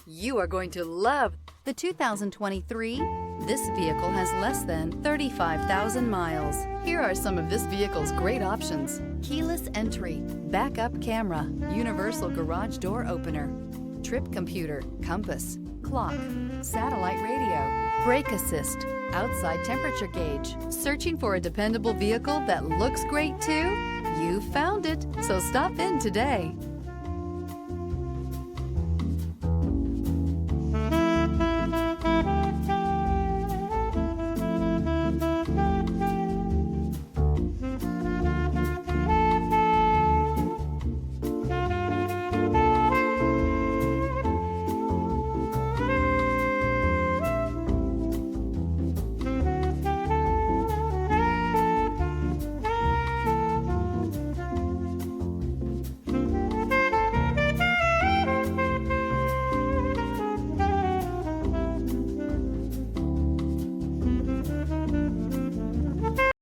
You are going to love the 2023. This vehicle has less than 35,000 miles. Here are some of this vehicle's great options: keyless entry, backup camera, universal garage door opener, trip computer, compass, clock, satellite radio, brake assist, outside temperature gauge. Searching for a dependable vehicle that looks great too? You found it, so stop in today.